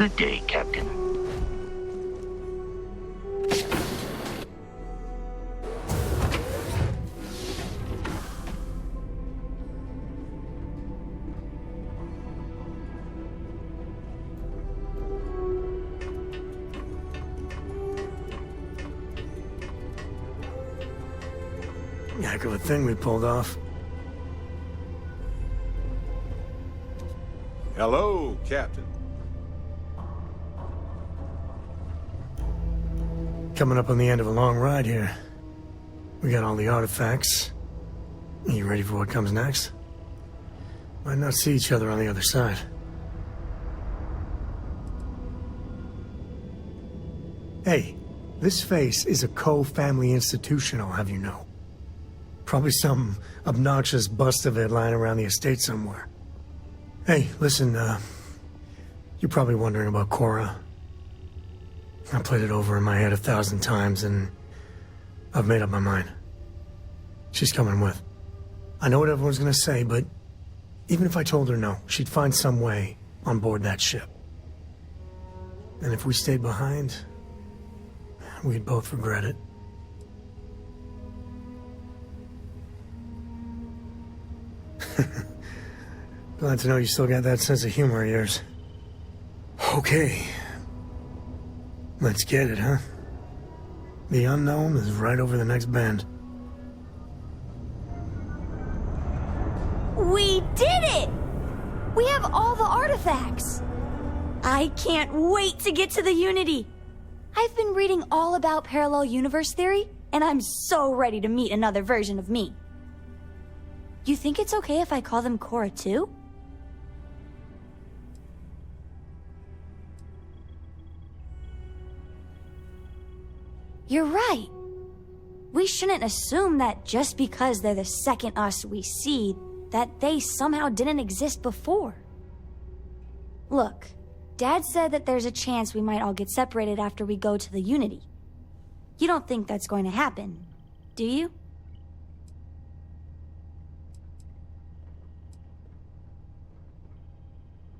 Good day, Captain. Heck of a thing we pulled off. Hello, Captain. Coming up on the end of a long ride here. We got all the artifacts. You ready for what comes next? Might not see each other on the other side. Hey, this face is a co-family institution, I'll have you know. Probably some obnoxious bust of it lying around the estate somewhere. Hey, listen, you're probably wondering about Cora. I played it over in my head 1,000 times, and I've made up my mind. She's coming with. I know what everyone's gonna say, but even if I told her no, she'd find some way on board that ship. And if we stayed behind, we'd both regret it. Glad to know you still got that sense of humor of yours. Okay. Let's get it, huh? The unknown is right over the next bend. We did it! We have all the artifacts! I can't wait to get to the Unity! I've been reading all about parallel universe theory, and I'm so ready to meet another version of me. You think it's okay if I call them Cora too? You're right. We shouldn't assume that just because they're the second us we see, that they somehow didn't exist before. Look, Dad said that there's a chance we might all get separated after we go to the Unity. You don't think that's going to happen, do you?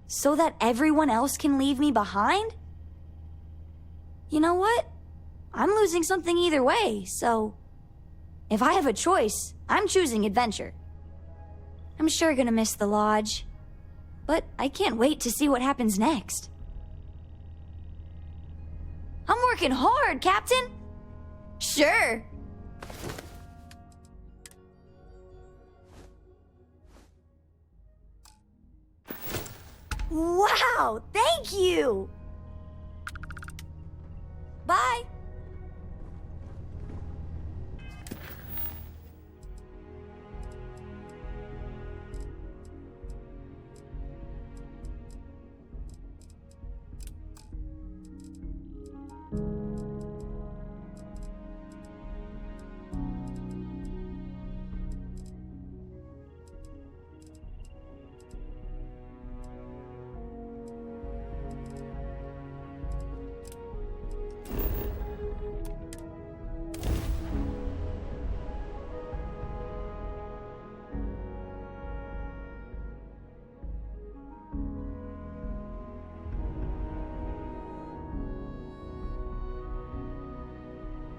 So that everyone else can leave me behind? You know what? I'm losing something either way, so... if I have a choice, I'm choosing adventure. I'm sure gonna miss the lodge, but I can't wait to see what happens next. I'm working hard, Captain! Sure! Wow, thank you! Bye!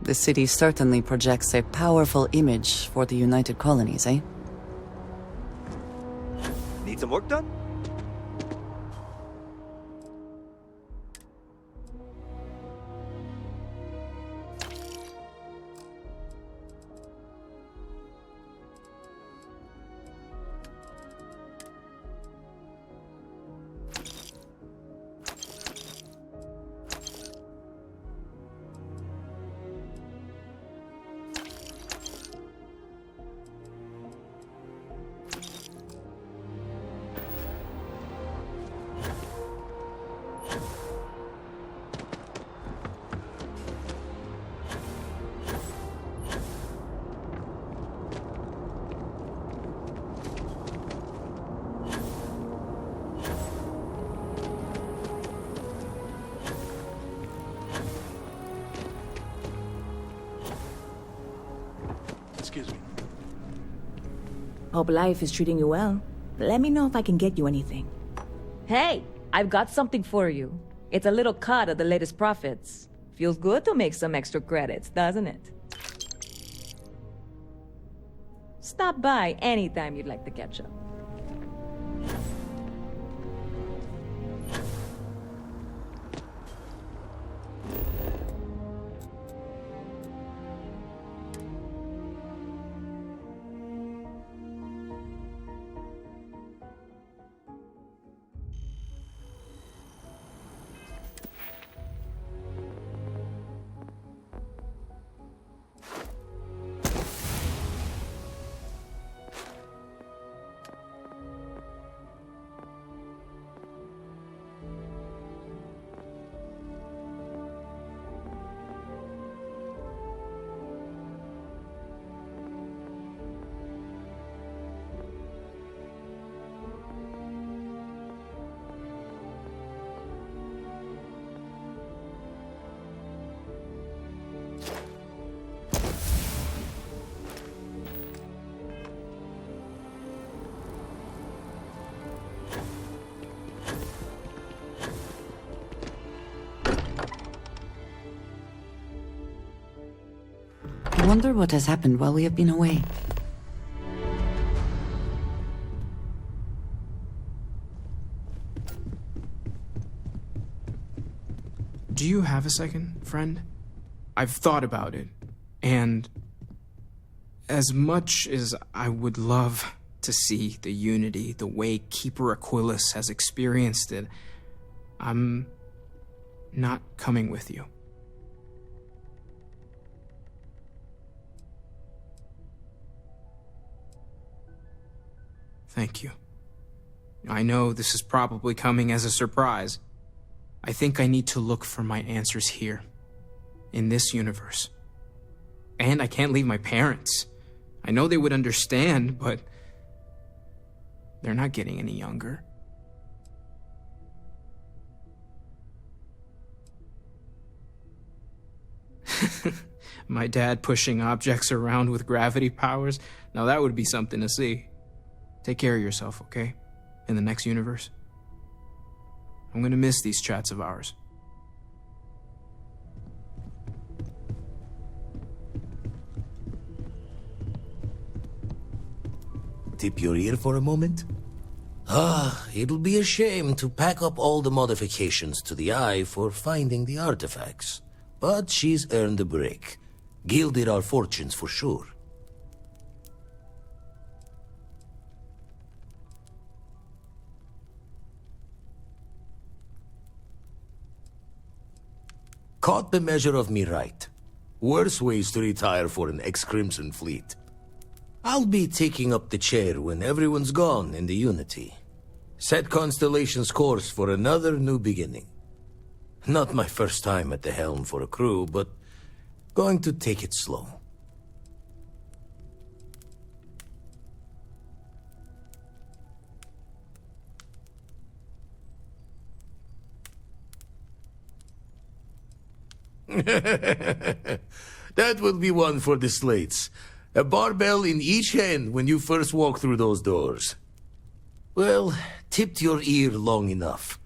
The city certainly projects a powerful image for the United Colonies, eh? Need some work done? Excuse me. Hope life is treating you well. Let me know if I can get you anything. Hey, I've got something for you. It's a little cut of the latest profits. Feels good to make some extra credits, doesn't it? Stop by anytime you'd like to catch up. I wonder what has happened while we have been away. Do you have a second, friend? I've thought about it, and as much as I would love to see the unity the way Keeper Aquilus has experienced it, I'm not coming with you. Thank you. I know this is probably coming as a surprise. I think I need to look for my answers here, in this universe. And I can't leave my parents. I know they would understand, but they're not getting any younger. My dad pushing objects around with gravity powers? Now that would be something to see. Take care of yourself, okay? In the next universe. I'm gonna miss these chats of ours. Tip your ear for a moment? It'll be a shame to pack up all the modifications to the eye for finding the artifacts. But she's earned a break. Gilded our fortunes for sure. Caught the measure of me right. Worse ways to retire for an ex-Crimson fleet. I'll be taking up the chair when everyone's gone in the Unity. Set Constellation's course for another new beginning. Not my first time at the helm for a crew, but going to take it slow. That will be one for the slates. A barbell in each hand when you first walk through those doors. Well, tipped your ear long enough.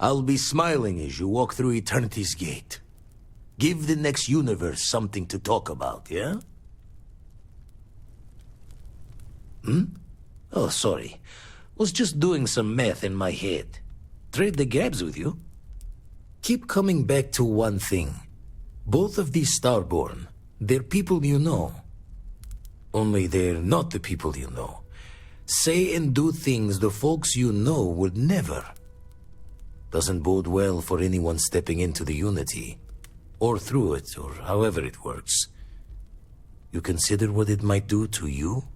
I'll be smiling as you walk through Eternity's gate. Give the next universe something to talk about, yeah? Oh, sorry. Was just doing some math in my head. Trade the gaps with you. Keep coming back to one thing. Both of these Starborn, they're people you know. Only they're not the people you know. Say and do things the folks you know would never. Doesn't bode well for anyone stepping into the Unity. Or through it, or however it works. You consider what it might do to you?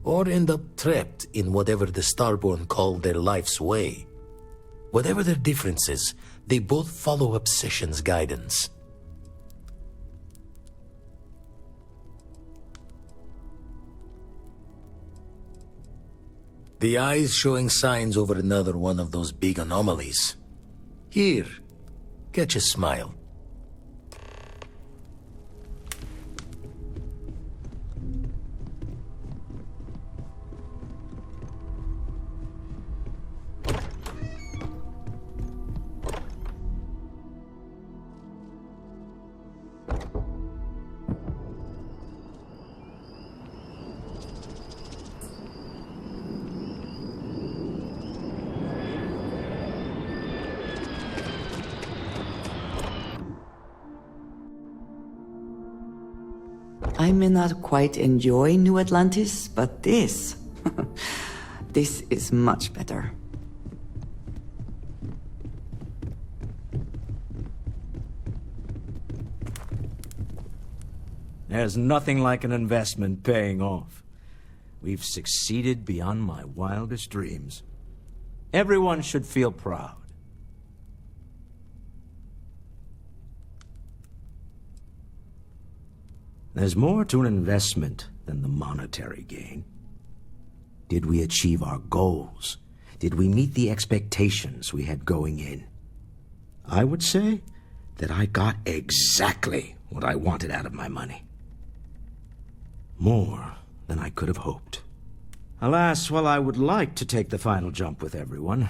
Or end up trapped in whatever the Starborn call their life's way. Whatever their differences, they both follow Obsession's guidance. The eye's showing signs over another one of those big anomalies. Here, catch a smile. I may not quite enjoy New Atlantis, but this... this is much better. There's nothing like an investment paying off. We've succeeded beyond my wildest dreams. Everyone should feel proud. There's more to an investment than the monetary gain. Did we achieve our goals? Did we meet the expectations we had going in? I would say that I got exactly what I wanted out of my money. More than I could have hoped. Alas, while I would like to take the final jump with everyone,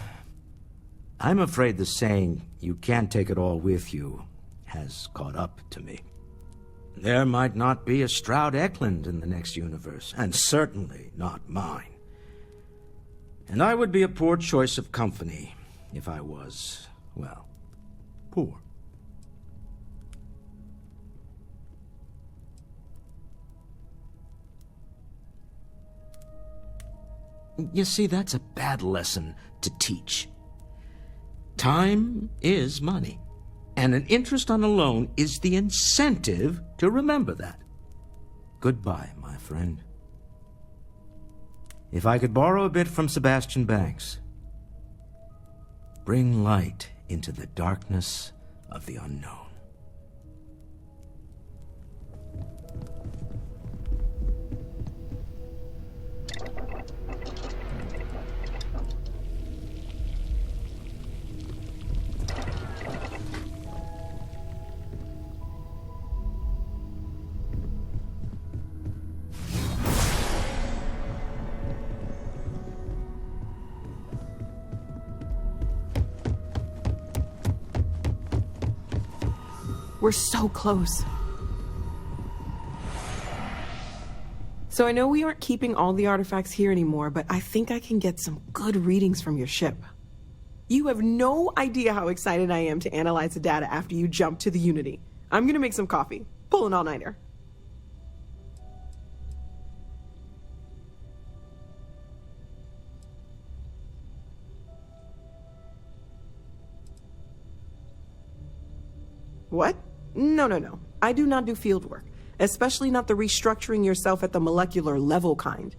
I'm afraid the saying, "you can't take it all with you," has caught up to me. There might not be a Stroud Eklund in the next universe, and certainly not mine. And I would be a poor choice of company if I was, well, poor. You see, that's a bad lesson to teach. Time is money, and an interest on a loan is the incentive to remember that. Goodbye, my friend. If I could borrow a bit from Sebastian Banks, bring light into the darkness of the unknown. We're so close. So I know we aren't keeping all the artifacts here anymore, but I think I can get some good readings from your ship. You have no idea how excited I am to analyze the data after you jump to the Unity. I'm gonna make some coffee. Pull an all-nighter. What? No. I do not do field work, especially not the restructuring yourself at the molecular level kind.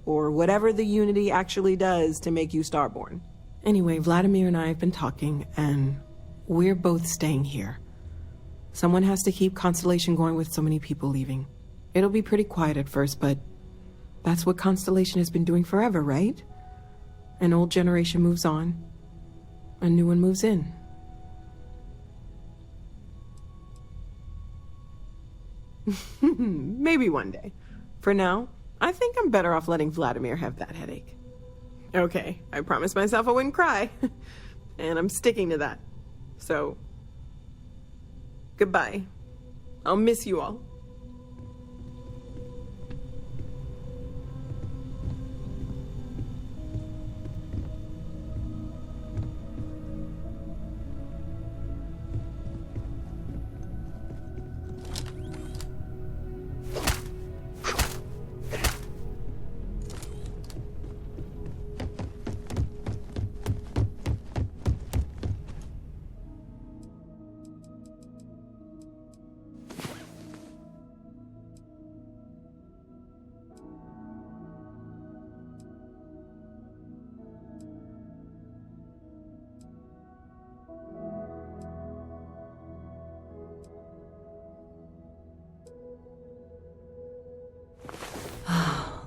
Or whatever the Unity actually does to make you Starborn. Anyway, Vladimir and I have been talking, and we're both staying here. Someone has to keep Constellation going with so many people leaving. It'll be pretty quiet at first, but that's what Constellation has been doing forever, right? An old generation moves on, a new one moves in. Maybe one day. For now, I think I'm better off letting Vladimir have that headache. Okay, I promised myself I wouldn't cry. And I'm sticking to that. So, goodbye. I'll miss you all.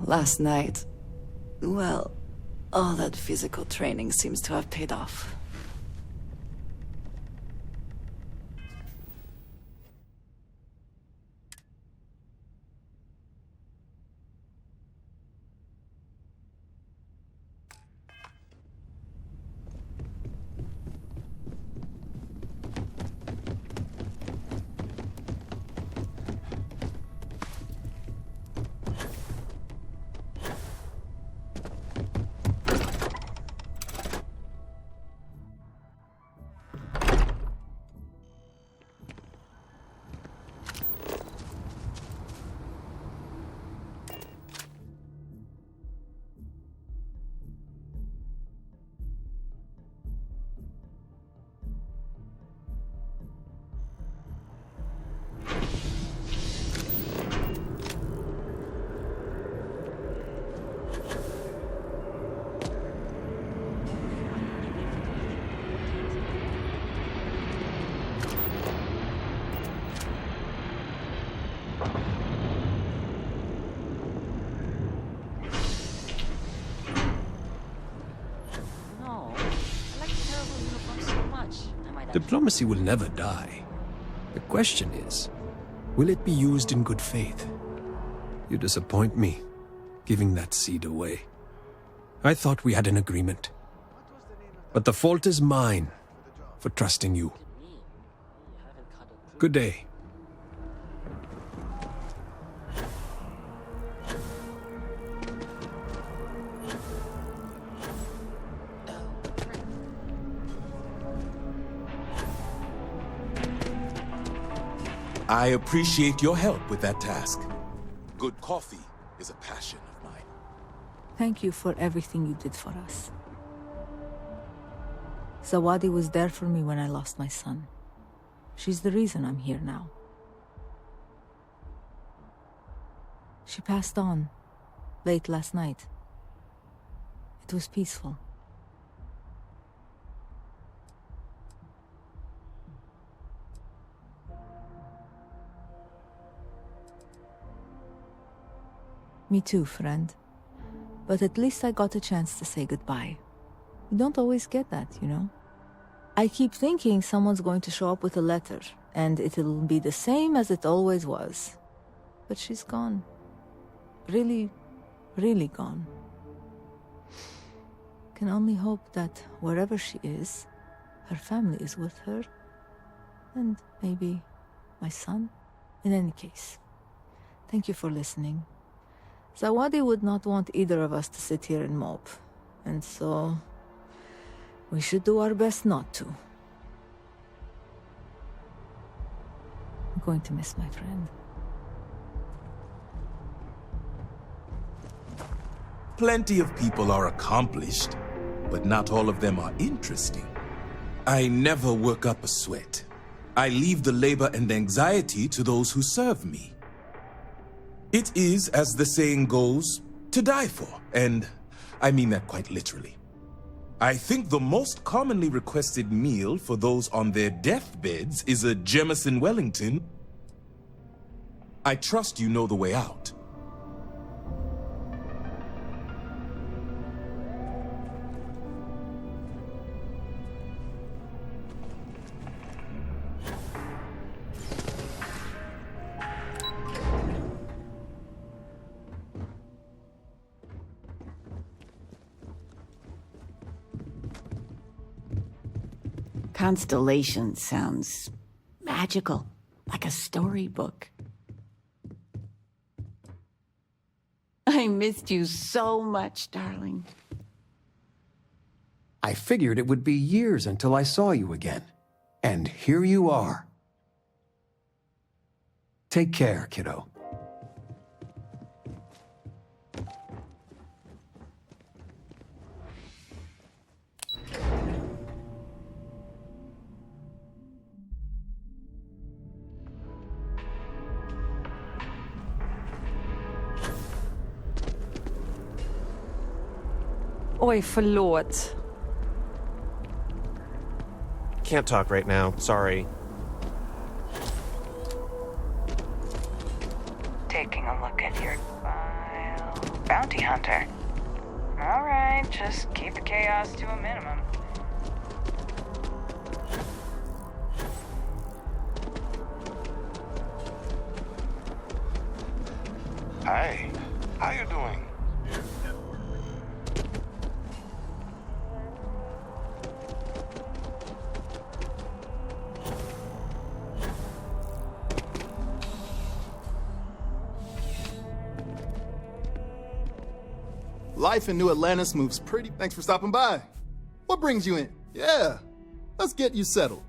Last night, well, all that physical training seems to have paid off. Diplomacy will never die. The question is, will it be used in good faith? You disappoint me, giving that seed away. I thought we had an agreement. But the fault is mine for trusting you. Good day. I appreciate your help with that task. Good coffee is a passion of mine. Thank you for everything you did for us. Zawadi was there for me when I lost my son. She's the reason I'm here now. She passed on late last night. It was peaceful. Me too, friend. But at least I got a chance to say goodbye. You don't always get that, you know? I keep thinking someone's going to show up with a letter, and it'll be the same as it always was. But she's gone. Really, really gone. Can only hope that wherever she is, her family is with her. And maybe my son. In any case, thank you for listening. Zawadi would not want either of us to sit here and mope, and so we should do our best not to. I'm going to miss my friend. Plenty of people are accomplished, but not all of them are interesting. I never work up a sweat. I leave the labor and anxiety to those who serve me. It is, as the saying goes, to die for, and I mean that quite literally. I think the most commonly requested meal for those on their deathbeds is a Jemison Wellington. I trust you know the way out. Constellation sounds magical, like a storybook. I missed you so much, darling. I figured it would be years until I saw you again. And here you are. Take care, kiddo. Oj, förlåt. Can't talk right now, sorry. Taking a look at your file. Bounty hunter. Alright, just keep the chaos to a minimum. Hi, how you doing? Life in New Atlantis moves pretty. Thanks for stopping by. What brings you in? Yeah, let's get you settled.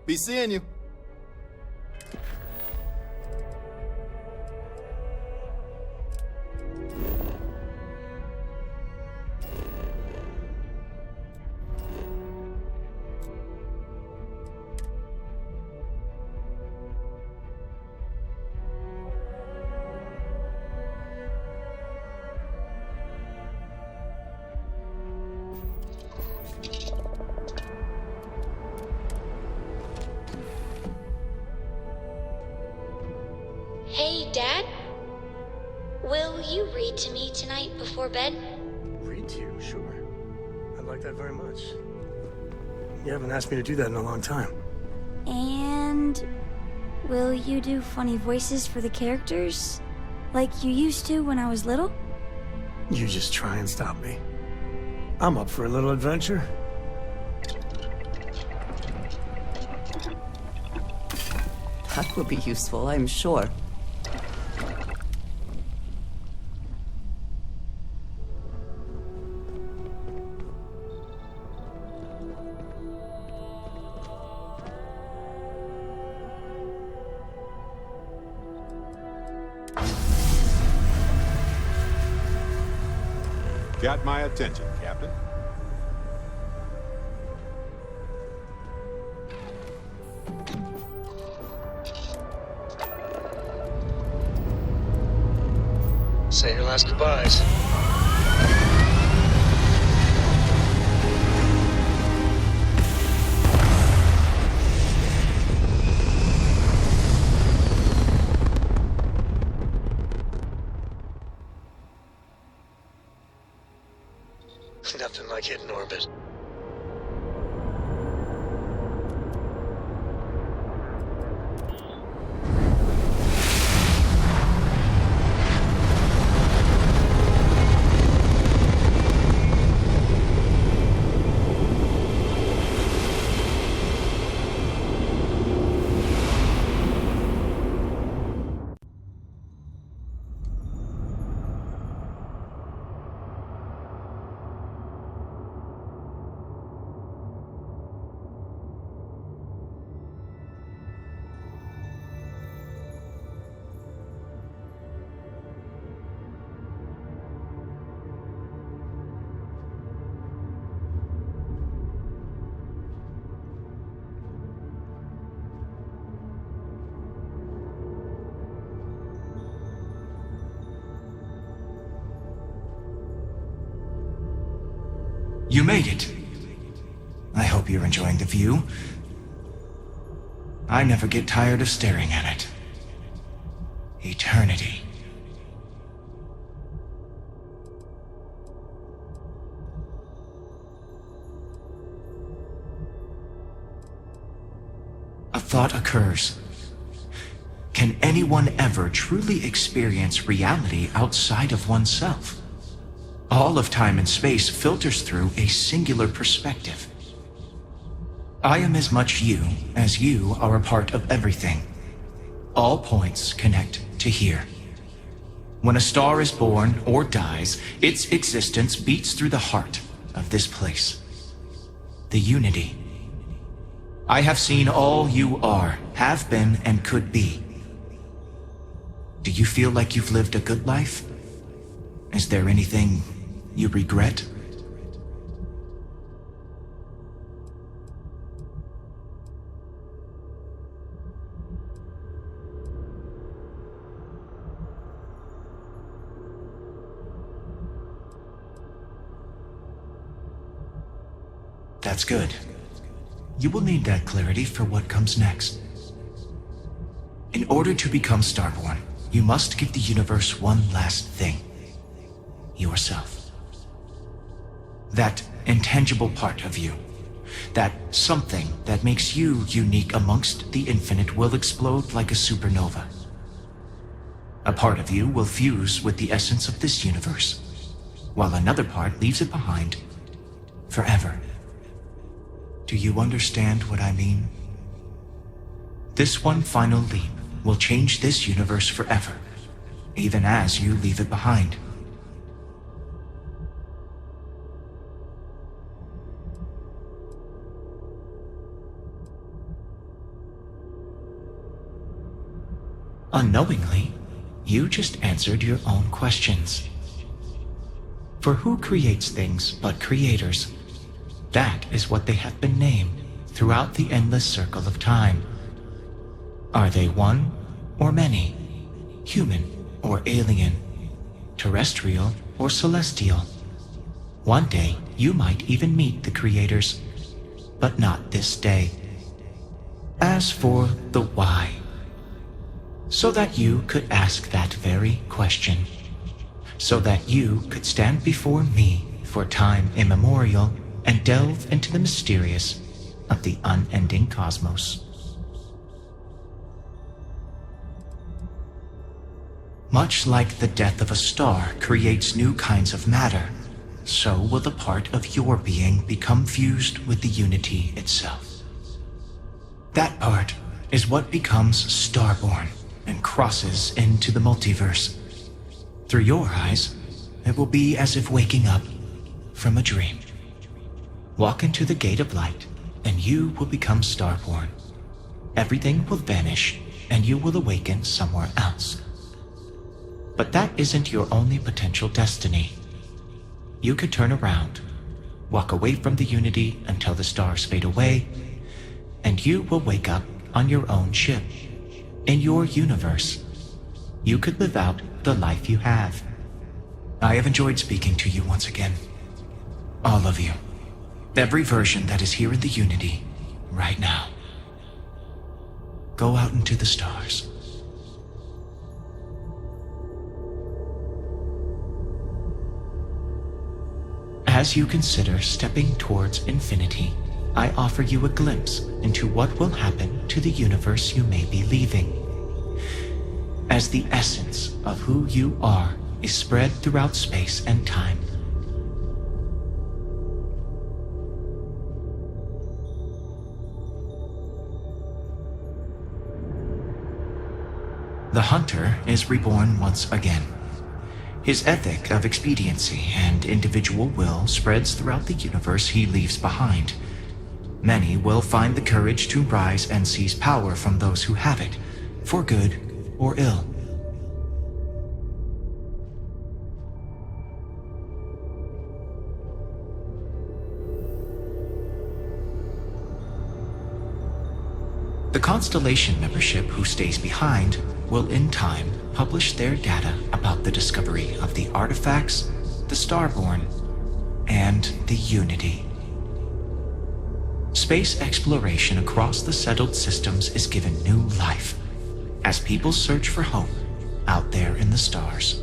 Be seeing you. Hey, Dad? Will you read to me tonight before bed? Read to you? Sure. I'd like that very much. You haven't asked me to do that in a long time. And will you do funny voices for the characters? Like you used to when I was little? You just try and stop me. I'm up for a little adventure. That will be useful, I'm sure. Got my attention, Captain. Say your last goodbyes. Nothing like hitting orbit. You made it. I hope you're enjoying the view. I never get tired of staring at it. Eternity. A thought occurs. Can anyone ever truly experience reality outside of oneself? All of time and space filters through a singular perspective. I am as much you as you are a part of everything. All points connect to here. When a star is born or dies, its existence beats through the heart of this place. The unity. I have seen all you are, have been, and could be. Do you feel like you've lived a good life? Is there anything you regret? That's good. You will need that clarity for what comes next. In order to become Starborn, you must give the universe one last thing. Yourself. That intangible part of you. That something that makes you unique amongst the infinite will explode like a supernova. A part of you will fuse with the essence of this universe, while another part leaves it behind forever. Do you understand what I mean? This one final leap will change this universe forever, even as you leave it behind. Unknowingly, you just answered your own questions. For who creates things but creators? That is what they have been named throughout the endless circle of time. Are they one or many? Human or alien? Terrestrial or celestial? One day, you might even meet the creators, but not this day. As for the why, so that you could ask that very question, so that you could stand before me for time immemorial and delve into the mysterious of the unending cosmos. Much like the death of a star creates new kinds of matter, so will the part of your being become fused with the unity itself. That part is what becomes Starborn and crosses into the multiverse. Through your eyes, it will be as if waking up from a dream. Walk into the gate of light, and you will become Starborn. Everything will vanish, and you will awaken somewhere else. But that isn't your only potential destiny. You could turn around, walk away from the Unity until the stars fade away, and you will wake up on your own ship, in your universe. You could live out the life you have. I have enjoyed speaking to you once again. All of you. Every version that is here in the Unity, right now. Go out into the stars. As you consider stepping towards infinity, I offer you a glimpse into what will happen to the universe you may be leaving. As the essence of who you are is spread throughout space and time. The hunter is reborn once again. His ethic of expediency and individual will spreads throughout the universe he leaves behind. Many will find the courage to rise and seize power from those who have it, for good or ill. The Constellation membership who stays behind will in time publish their data about the discovery of the artifacts, the Starborn, and the Unity. Space exploration across the settled systems is given new life as people search for hope out there in the stars.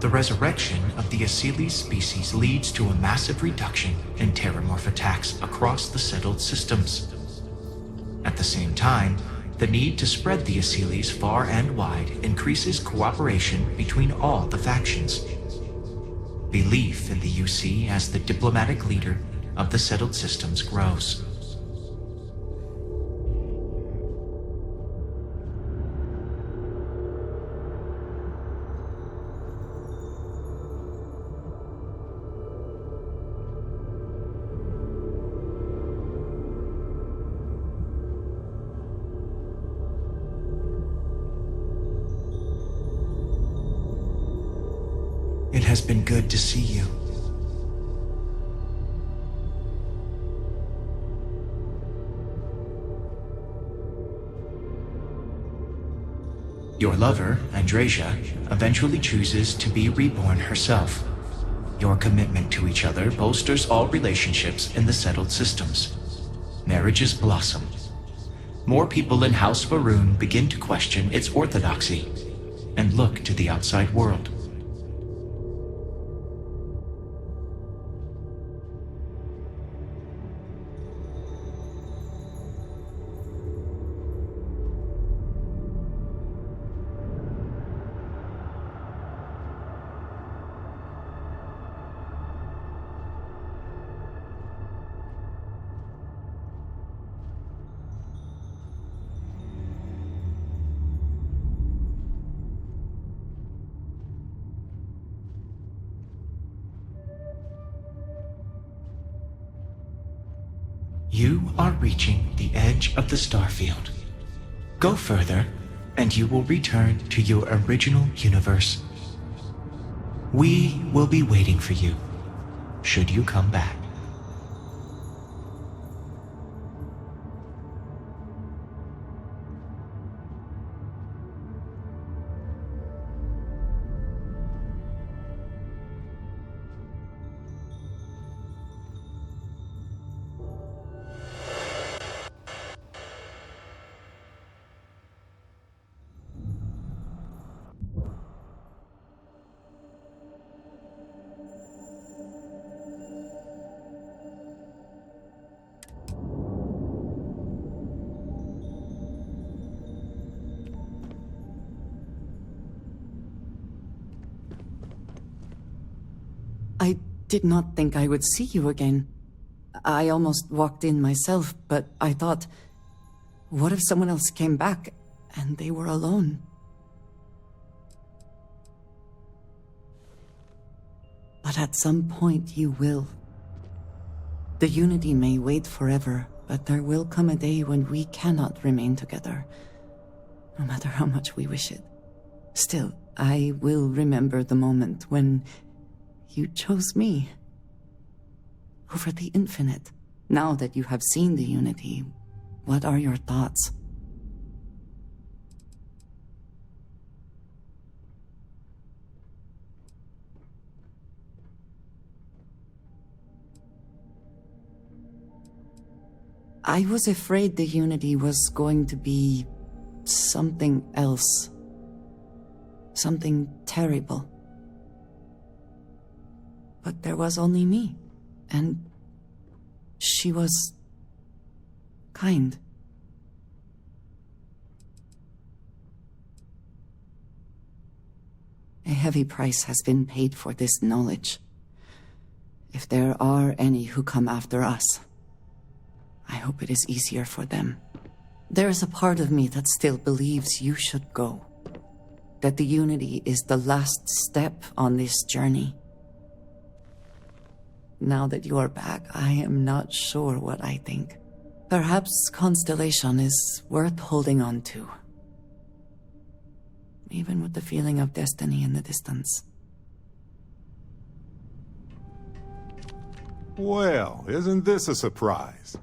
The resurrection of the Asili species leads to a massive reduction in terramorph attacks across the settled systems. At the same time, the need to spread the Asilis far and wide increases cooperation between all the factions. Belief in the UC as the diplomatic leader of the settled systems grows. It has been good to see you. Your lover, Andrasia, eventually chooses to be reborn herself. Your commitment to each other bolsters all relationships in the settled systems. Marriages blossom. More people in House Varun begin to question its orthodoxy and look to the outside world. You are reaching the edge of the Starfield. Go further, and you will return to your original universe. We will be waiting for you, should you come back. I did not think I would see you again. I almost walked in myself, but I thought, what if someone else came back and they were alone? But at some point you will. The Unity may wait forever, but there will come a day when we cannot remain together, no matter how much we wish it. Still, I will remember the moment when you chose me over the infinite. Now that you have seen the Unity, what are your thoughts? I was afraid the Unity was going to be something else. Something terrible. But there was only me, and she was kind. A heavy price has been paid for this knowledge. If there are any who come after us, I hope it is easier for them. There is a part of me that still believes you should go. That the Unity is the last step on this journey. Now that you are back, I am not sure what I think. Perhaps Constellation is worth holding on to. Even with the feeling of destiny in the distance. Well, isn't this a surprise?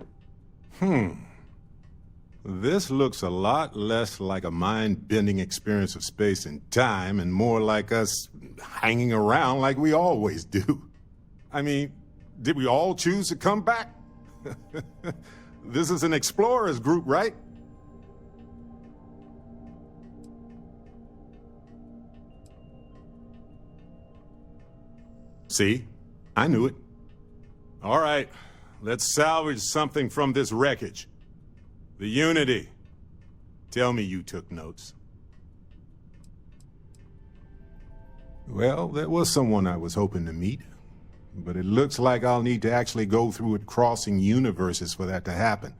This looks a lot less like a mind-bending experience of space and time and more like us hanging around like we always do. I mean, did we all choose to come back? This is an explorers group, right? See? I knew it. All right, let's salvage something from this wreckage. The Unity. Tell me you took notes. Well, there was someone I was hoping to meet, but it looks like I'll need to actually go through it crossing universes for that to happen.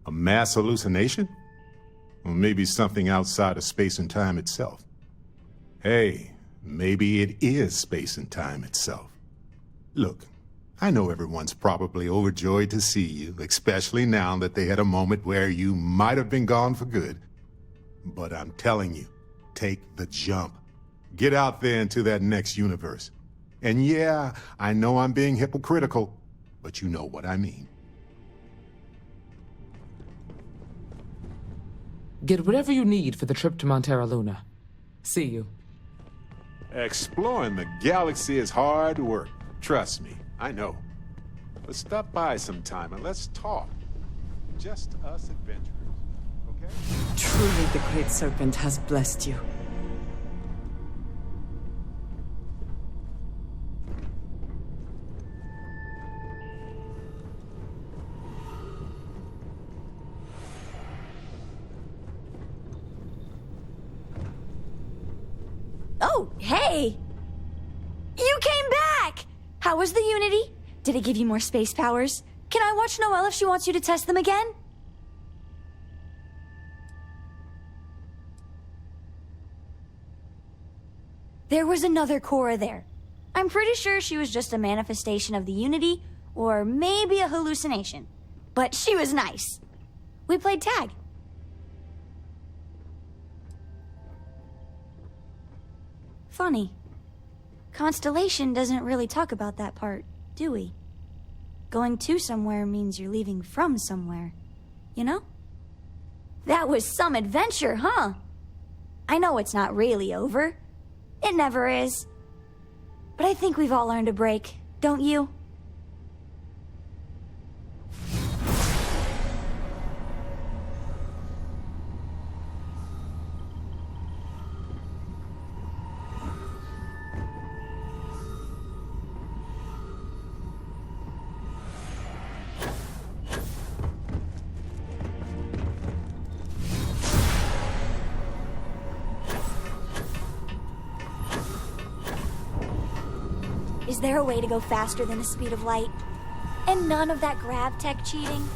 A mass hallucination? Or maybe something outside of space and time itself. Hey, maybe it is space and time itself. Look, I know everyone's probably overjoyed to see you, especially now that they had a moment where you might have been gone for good. But I'm telling you, take the jump. Get out there into that next universe. And yeah, I know I'm being hypocritical, but you know what I mean. Get whatever you need for the trip to Montera Luna. See you. Exploring the galaxy is hard work. Trust me, I know. But stop by sometime and let's talk. Just us adventurers, okay? Truly the Great Serpent has blessed you. Oh, hey! You came back! How was the Unity? Did it give you more space powers? Can I watch Noelle if she wants you to test them again? There was another Cora there. I'm pretty sure she was just a manifestation of the Unity, or maybe a hallucination. But she was nice. We played tag. Funny. Constellation doesn't really talk about that part, do we? Going to somewhere means you're leaving from somewhere, you know? That was some adventure, huh? I know it's not really over. It never is. But I think we've all earned a break, don't you? there a way to go faster than the speed of light? And none of that grav tech cheating?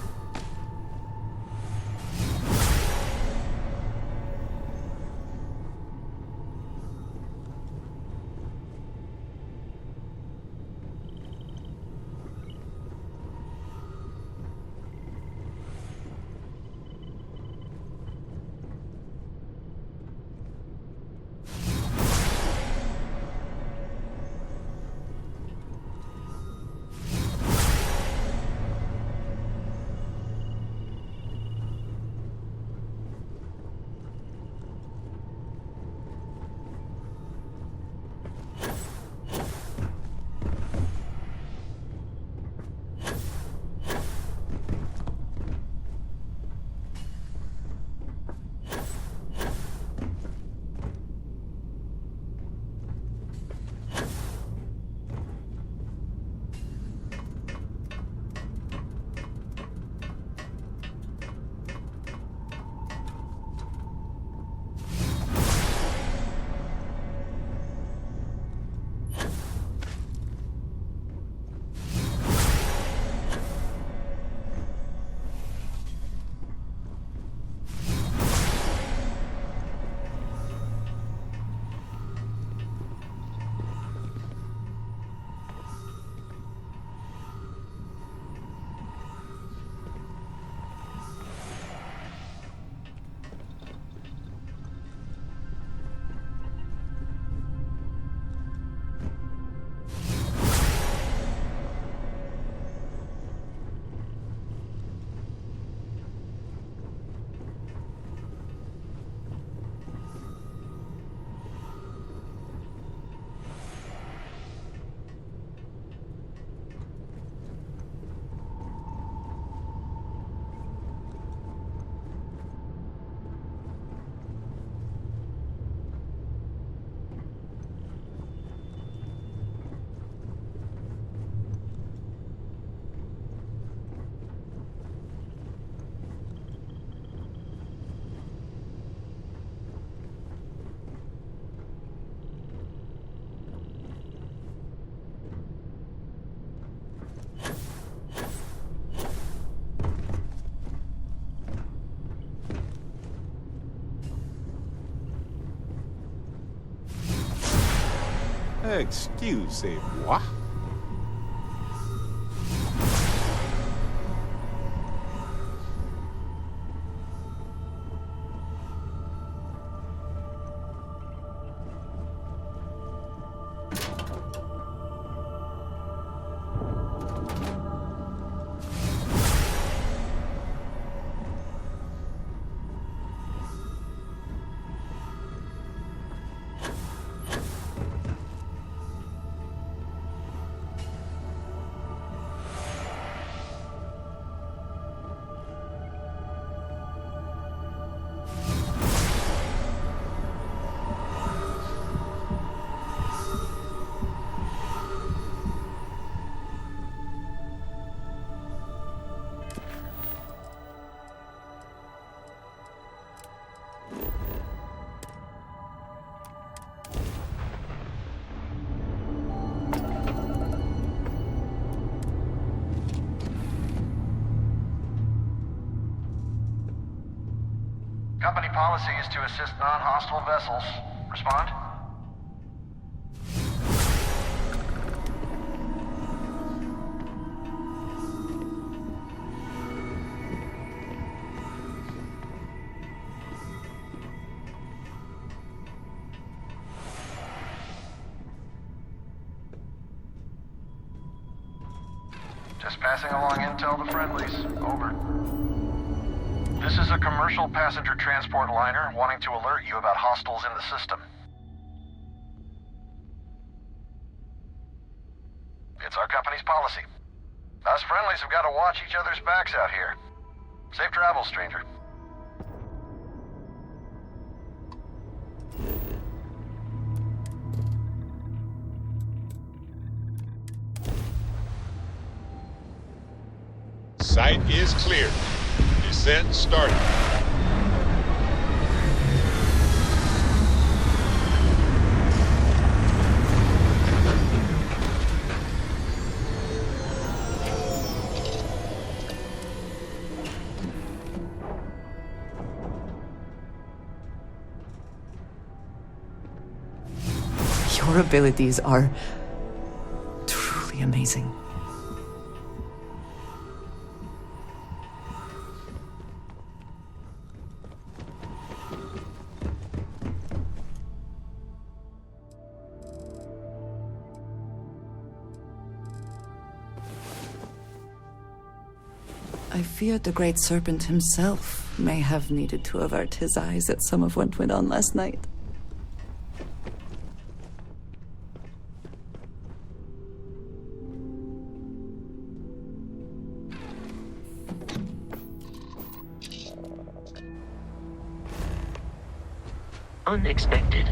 Excusez-moi. Company policy is to assist non-hostile vessels. Respond? Just passing along intel to friendlies. Over. This is a commercial passenger transport liner wanting to alert you about hostiles in the system. It's our company's policy. Us friendlies have got to watch each other's backs out here. Safe travels, stranger. Site is clear. Descent started. Your abilities are truly amazing. I feared the Great Serpent himself may have needed to avert his eyes at some of what went on last night. Unexpected.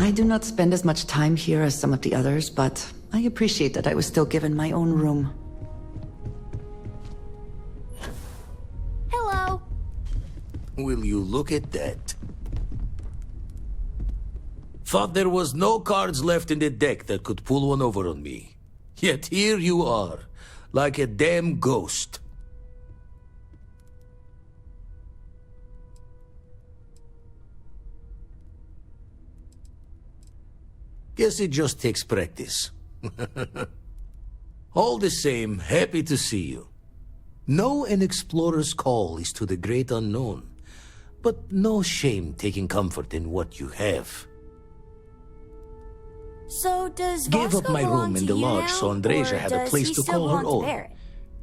I do not spend as much time here as some of the others, but I appreciate that I was still given my own room. Hello. Will you look at that? Thought there was no cards left in the deck that could pull one over on me. Yet here you are, like a damn ghost. Guess it just takes practice. All the same, happy to see you. Know an explorer's call is to the great unknown, but no shame taking comfort in what you have. So does Gave Vasco up my belong room in to the you lodge now, so Andreja or had a does place he to still call her belong to own. Barrett?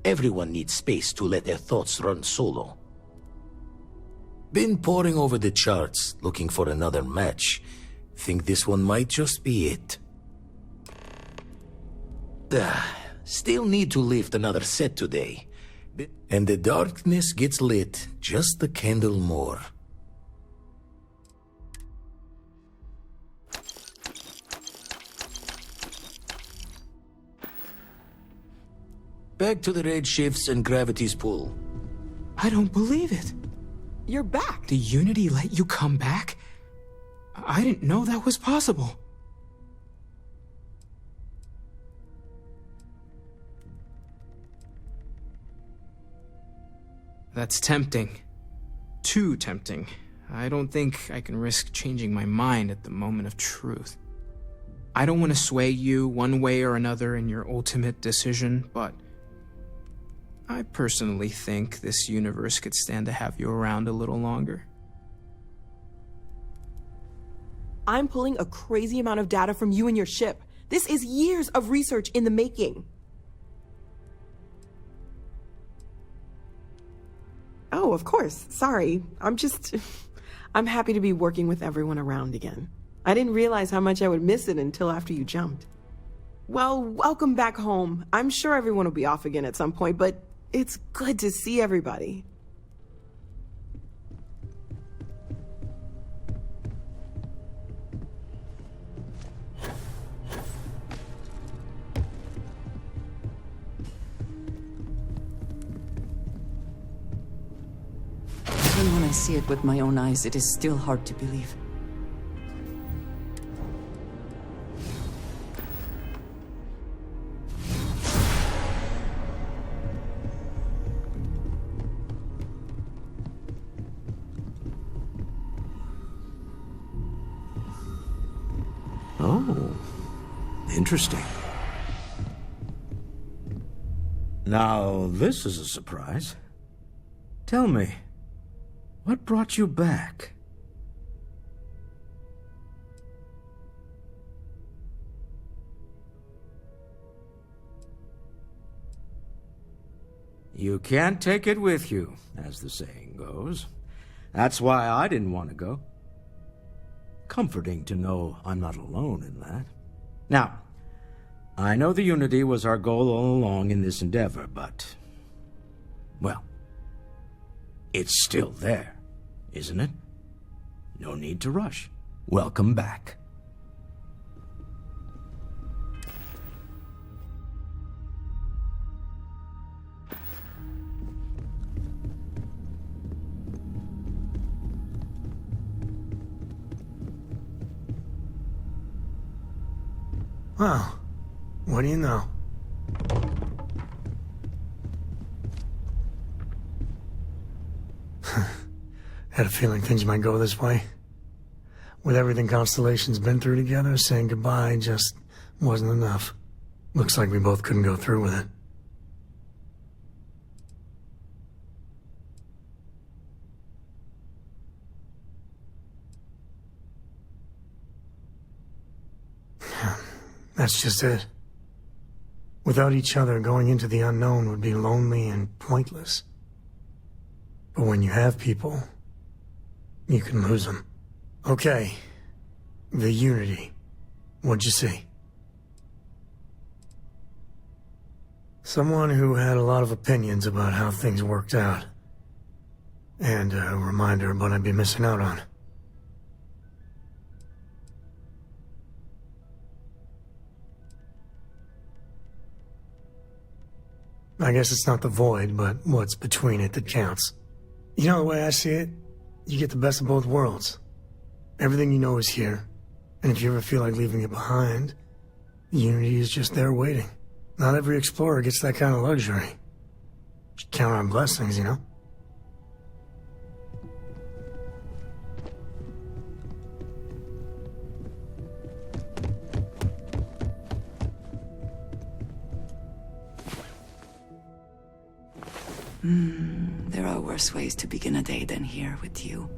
Everyone needs space to let their thoughts run solo. Been poring over the charts, looking for another match. Think this one might just be it. Still need to lift another set today. And the darkness gets lit just a candle more. Back to the red shifts and gravity's pull. I don't believe it. You're back. The Unity let you come back? I didn't know that was possible. That's tempting. Too tempting. I don't think I can risk changing my mind at the moment of truth. I don't want to sway you one way or another in your ultimate decision, but I personally think this universe could stand to have you around a little longer. I'm pulling a crazy amount of data from you and your ship. This is years of research in the making. Oh, of course. Sorry. I'm happy to be working with everyone around again. I didn't realize how much I would miss it until after you jumped. Well, welcome back home. I'm sure everyone will be off again at some point, but it's good to see everybody. Even when I see it with my own eyes, it is still hard to believe. Oh, interesting. Now, this is a surprise. Tell me, what brought you back? You can't take it with you, as the saying goes. That's why I didn't want to go. Comforting to know I'm not alone in that. Now, I know the Unity was our goal all along in this endeavor, but... well, it's still there, isn't it? No need to rush. Welcome back. Well, what do you know? Had a feeling things might go this way. With everything Constellation's been through together, saying goodbye just wasn't enough. Looks like we both couldn't go through with it. That's just it. Without each other, going into the unknown would be lonely and pointless. But when you have people, you can lose them. Okay. The Unity. What'd you see? Someone who had a lot of opinions about how things worked out. And a reminder of what I'd be missing out on. I guess it's not the void, but what's between it that counts. You know the way I see it? You get the best of both worlds. Everything you know is here, and if you ever feel like leaving it behind, Unity is just there waiting. Not every explorer gets that kind of luxury. Just count on blessings, you know? There are worse ways to begin a day than here with you.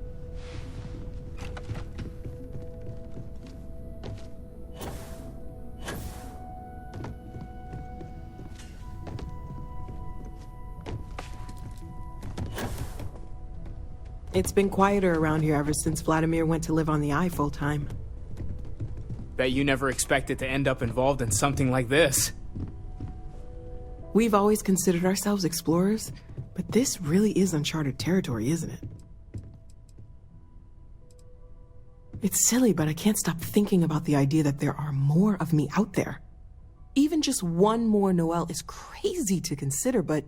It's been quieter around here ever since Vladimir went to live on the Eye full time. Bet you never expected to end up involved in something like this. We've always considered ourselves explorers, but this really is uncharted territory, isn't it? It's silly, but I can't stop thinking about the idea that there are more of me out there. Even just one more Noel is crazy to consider, but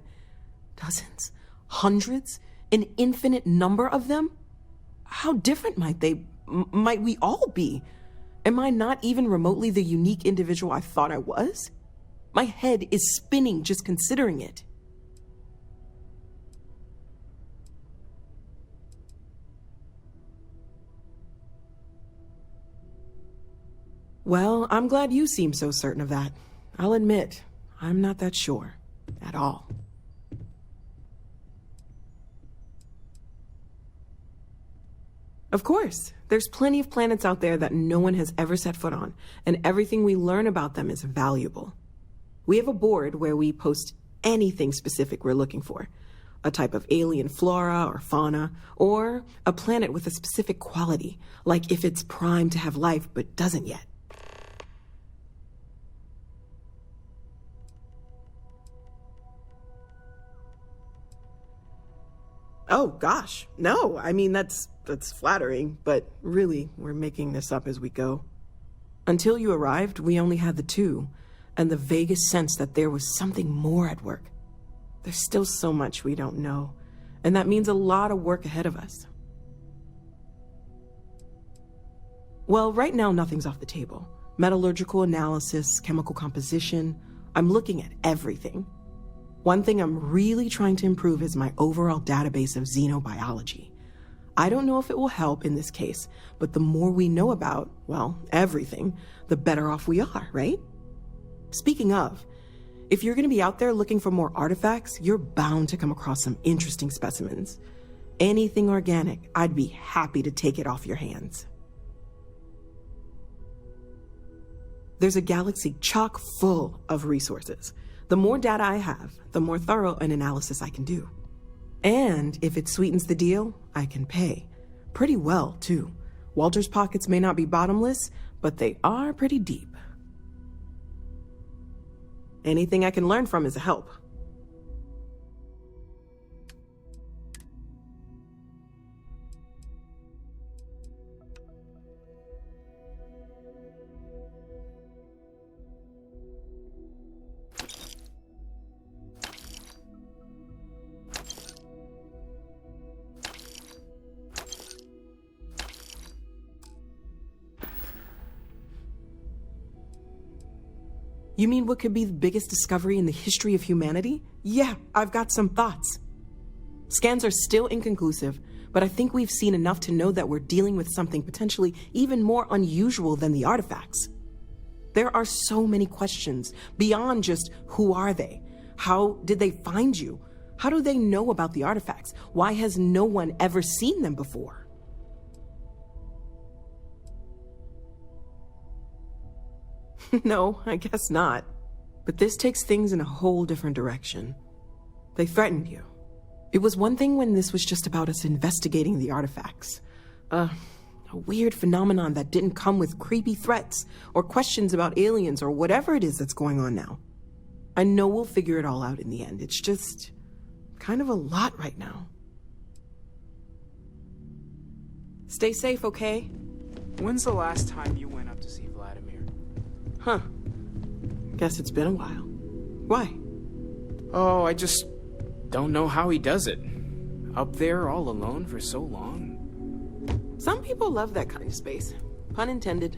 dozens, hundreds, an infinite number of them? How different might we all be? Am I not even remotely the unique individual I thought I was? My head is spinning just considering it. Well, I'm glad you seem so certain of that. I'll admit, I'm not that sure at all. Of course, there's plenty of planets out there that no one has ever set foot on, and everything we learn about them is valuable. We have a board where we post anything specific we're looking for. A type of alien flora or fauna, or a planet with a specific quality, like if it's primed to have life but doesn't yet. Oh gosh, no, I mean that's flattering, but really, we're making this up as we go. Until you arrived, we only had the two, and the vaguest sense that there was something more at work. There's still so much we don't know, and that means a lot of work ahead of us. Well, right now nothing's off the table. Metallurgical analysis, chemical composition, I'm looking at everything. One thing I'm really trying to improve is my overall database of xenobiology. I don't know if it will help in this case, but the more we know about, well, everything, the better off we are, right? Speaking of, if you're going to be out there looking for more artifacts, you're bound to come across some interesting specimens. Anything organic, I'd be happy to take it off your hands. There's a galaxy chock full of resources. The more data I have, the more thorough an analysis I can do. And if it sweetens the deal, I can pay. Pretty well, too. Walter's pockets may not be bottomless, but they are pretty deep. Anything I can learn from is a help. You mean what could be the biggest discovery in the history of humanity? Yeah, I've got some thoughts. Scans are still inconclusive, but I think we've seen enough to know that we're dealing with something potentially even more unusual than the artifacts. There are so many questions beyond just who are they? How did they find you? How do they know about the artifacts? Why has no one ever seen them before? No, I guess not. But this takes things in a whole different direction. They threatened you. It was one thing when this was just about us investigating the artifacts. A weird phenomenon that didn't come with creepy threats or questions about aliens or whatever it is that's going on now. I know we'll figure it all out in the end. It's just kind of a lot right now. Stay safe, okay? When's the last time you went up to see Vladimir? Huh. Guess it's been a while. Why? Oh, I just don't know how he does it. Up there all alone for so long. Some people love that kind of space. Pun intended.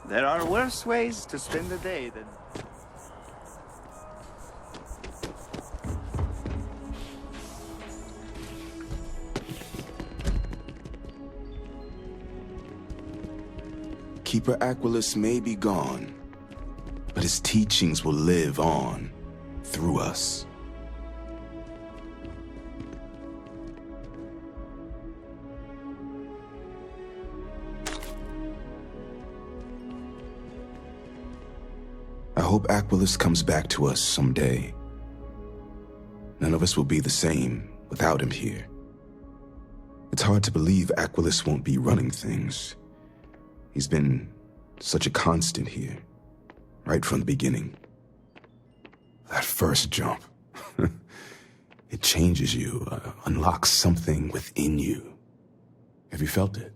There are worse ways to spend the day than... Keeper Aquilus may be gone, but his teachings will live on through us. I hope Aquilus comes back to us someday. None of us will be the same without him here. It's hard to believe Aquilus won't be running things. He's been such a constant here, right from the beginning. That first jump, it changes you, unlocks something within you. Have you felt it?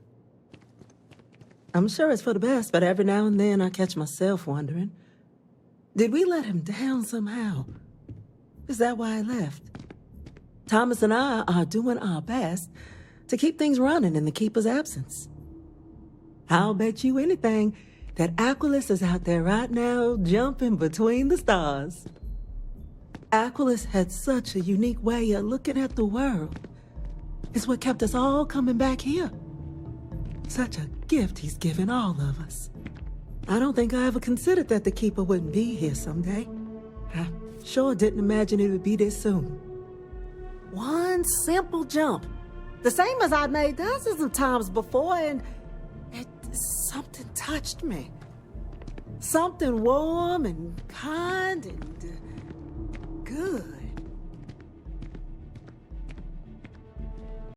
I'm sure it's for the best, but every now and then I catch myself wondering, did we let him down somehow? Is that why I left? Thomas and I are doing our best to keep things running in the Keeper's absence. I'll bet you anything that Aquilus is out there right now jumping between the stars. Aquilus had such a unique way of looking at the world. It's what kept us all coming back here. Such a gift he's given all of us. I don't think I ever considered that the Keeper wouldn't be here someday. I sure didn't imagine it would be this soon. One simple jump, the same as I'd made dozens of times before, and something touched me. Something warm and kind and good.